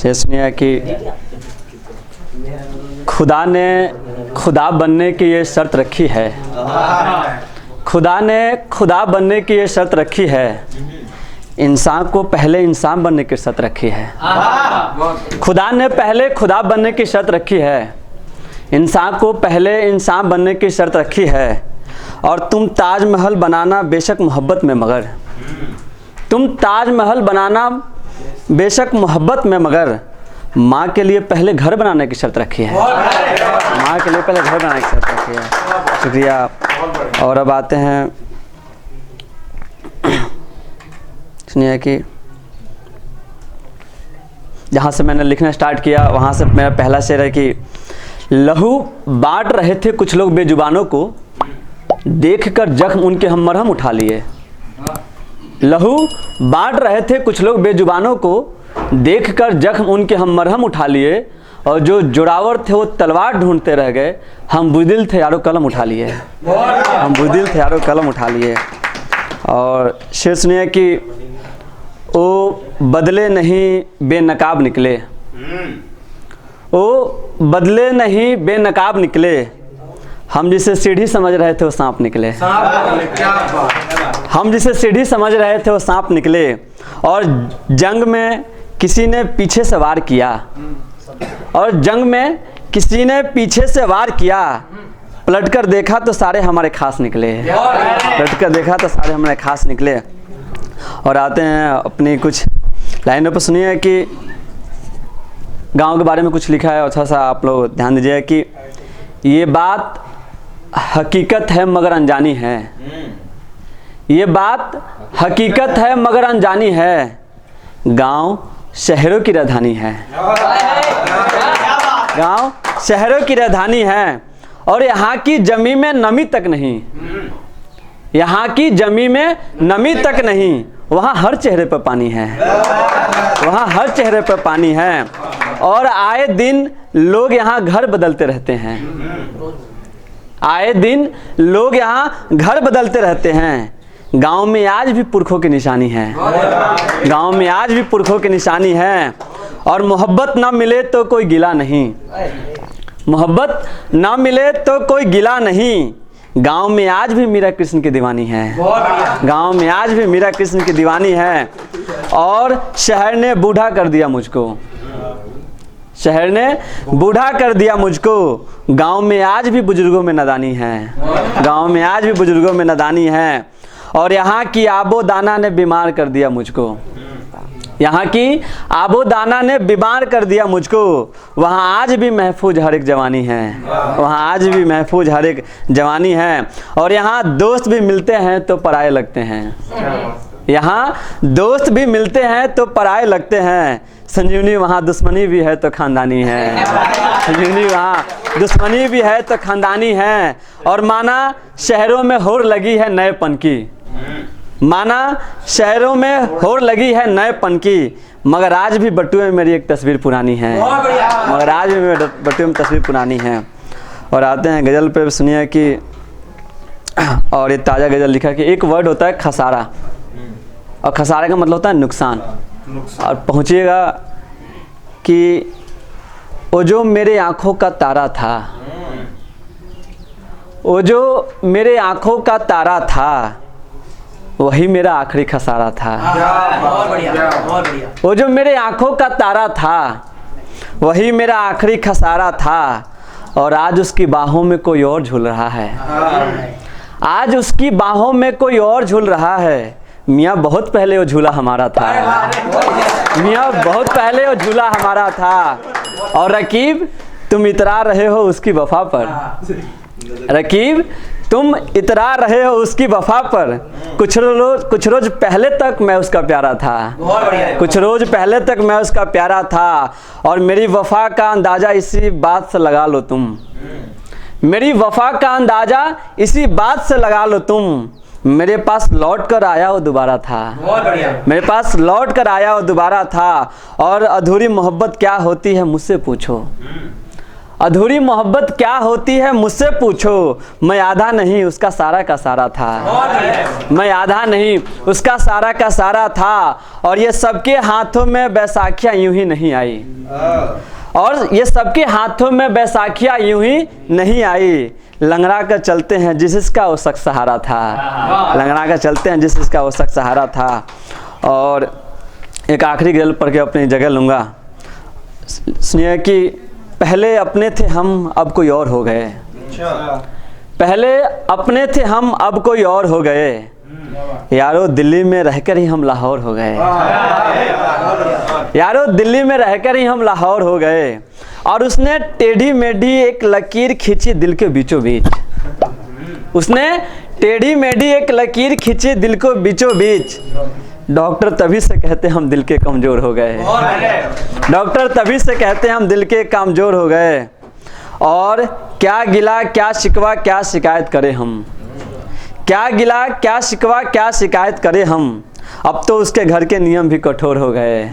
सुनिए कि खुदा ने खुदा बनने की ये शर्त रखी है। खुदा ने खुदा बनने की ये शर्त रखी है। इंसान को पहले इंसान बनने की शर्त रखी है। खुदा ने पहले खुदा बनने की शर्त रखी है। इंसान को पहले इंसान बनने की शर्त रखी है। और तुम ताजमहल बनाना बेशक मोहब्बत में मगर, तुम ताजमहल बनाना बेशक मोहब्बत में मगर माँ के लिए पहले घर बनाने की शर्त रखी है। माँ के लिए पहले घर बनाने की शर्त रखी है। शुक्रिया। और अब आते हैं, सुनिए कि जहाँ से मैंने लिखना स्टार्ट किया वहाँ से मेरा पहला शेर है कि लहू बांट रहे थे कुछ लोग बेजुबानों को, देखकर जख्म उनके हम मरहम उठा लिए। लहू बांट रहे थे कुछ लोग बेजुबानों को, देखकर जख्म उनके हम मरहम उठा लिए। और जो जोरावर थे वो तलवार ढूंढते रह गए, हम बुदिल थे यारो कलम उठा लिए। हम बुदिल थे यारो कलम उठा लिए। और शेर सुनिए कि ओ बदले नहीं बेनकाब निकले, ओ बदले नहीं बेनकाब निकले, हम जिसे सीढ़ी समझ रहे थे वो सांप निकले। हम जिसे सीढ़ी समझ रहे थे वो सांप निकले। और जंग में किसी ने पीछे से वार किया, और जंग में किसी ने पीछे से वार किया, पलटकर देखा तो सारे हमारे खास निकले। पलटकर देखा तो सारे हमारे खास निकले। और आते हैं अपनी कुछ लाइनों पर। सुनिए कि गांव के बारे में कुछ लिखा है, अच्छा सा आप लोग ध्यान दीजिए कि ये बात हकीकत है मगर अनजानी है। ये बात हकीकत है मगर अनजानी है, गांव शहरों की राजधानी है। गांव शहरों की राजधानी है। और यहाँ की जमीन में नमी तक नहीं, यहाँ की जमीन में नमी तक नहीं, वहाँ हर चेहरे पर पानी है। वहाँ हर चेहरे पर पानी है। और आए दिन लोग यहाँ घर बदलते रहते हैं। आए दिन लोग यहाँ घर बदलते रहते हैं। गांव में आज भी पुरखों की निशानी है। गांव में आज भी पुरखों की निशानी है। और मोहब्बत ना मिले तो कोई गिला नहीं, मोहब्बत ना मिले तो कोई गिला नहीं, गांव में आज भी मीरा कृष्ण की दीवानी है। गांव में आज भी मीरा कृष्ण की दीवानी है। और शहर ने बूढ़ा कर दिया मुझको, शहर ने बूढ़ा कर दिया मुझको, गांव में आज भी बुजुर्गों में नादानी है। गांव में आज भी बुजुर्गों में नादानी है। और यहाँ की आबो दाना ने बीमार कर दिया मुझको, यहाँ की आबो दाना ने बीमार कर दिया मुझको, वहाँ आज भी महफूज हर एक जवानी है। वहाँ आज भी महफूज हर एक जवानी है। और यहाँ दोस्त भी मिलते हैं तो पराये लगते हैं। यहाँ दोस्त भी मिलते हैं तो पराये लगते हैं, संजीवनी वहाँ दुश्मनी भी है तो खानदानी है। संजीवनी वहाँ दुश्मनी भी है तो खानदानी है। और माना शहरों में होड़ लगी है नएपन की, माना शहरों में होड़ लगी है नएपन की, मगर आज भी बटुए में मेरी एक तस्वीर पुरानी है। मगर आज भी मेरे बटुए में तस्वीर पुरानी है। और आते हैं गज़ल पे। सुनिए कि और ये ताज़ा गज़ल लिखा कि एक वर्ड होता है खसारा, और खसारे का मतलब होता है नुकसान। और पहुँचिएगा कि वो जो मेरे आँखों का तारा था, वो जो मेरे आँखों का तारा था, वही मेरा आखिरी खसारा था। बहुत बढ़िया, बहुत बढ़िया। वो जो मेरे आँखों का तारा था, वही मेरा आखिरी खसारा था। और आज उसकी बाहों में कोई और झूल रहा है। आज उसकी बाहों में कोई और झूल रहा है। मियाँ बहुत पहले वो झूला हमारा था। मियाँ बहुत पहले वो झूला हमारा था। और रकीब तुम इतरा रहे हो उसकी वफा पर, रकीब तुम इतरा रहे हो उसकी वफा पर, कुछ रोज पहले तक मैं उसका प्यारा था। कुछ रोज पहले तक मैं उसका प्यारा था। और मेरी वफा का अंदाज़ा इसी बात से लगा लो तुम, मेरी वफा का अंदाज़ा इसी बात से लगा लो तुम, मेरे पास लौट कर आया वो दोबारा था। मेरे पास लौट कर आया वो दोबारा था। और अधूरी मोहब्बत क्या होती है मुझसे पूछो, अधूरी मोहब्बत क्या होती है मुझसे पूछो, मैं आधा नहीं उसका सारा का सारा था। मैं आधा नहीं उसका सारा का सारा था, और ये सबके हाथों में बैसाखियाँ यूं ही नहीं आई। और ये सबके हाथों में बैसाखियाँ यूं ही नहीं आई। लंगड़ा कर चलते हैं जिसका वो शख्स सहारा था। लंगड़ा कर चलते हैं जिसका वो शख्स सहारा था। और एक आखिरी गज़ल पढ़ के अपनी जगह लूँगा। सुनिए कि पहले अपने थे हम अब कोई और हो गए। पहले अपने थे हम अब कोई और हो गए, यारो दिल्ली में रहकर ही हम लाहौर हो गए। यारो दिल्ली में रहकर ही हम लाहौर हो गए। और उसने टेढ़ी मेढ़ी एक लकीर खींची दिल के बीचों बीच। उसने टेढ़ी मेढ़ी एक लकीर खींची दिल को बीचों बीच। डॉक्टर तभी से कहते हम दिल के कमज़ोर हो गए। डॉक्टर तभी से कहते हम दिल के कमज़ोर हो गए। और क्या गिला क्या शिकवा क्या शिकायत करें हम। क्या गिला क्या शिकवा क्या शिकायत करें हम, अब तो उसके घर के नियम भी कठोर हो गए।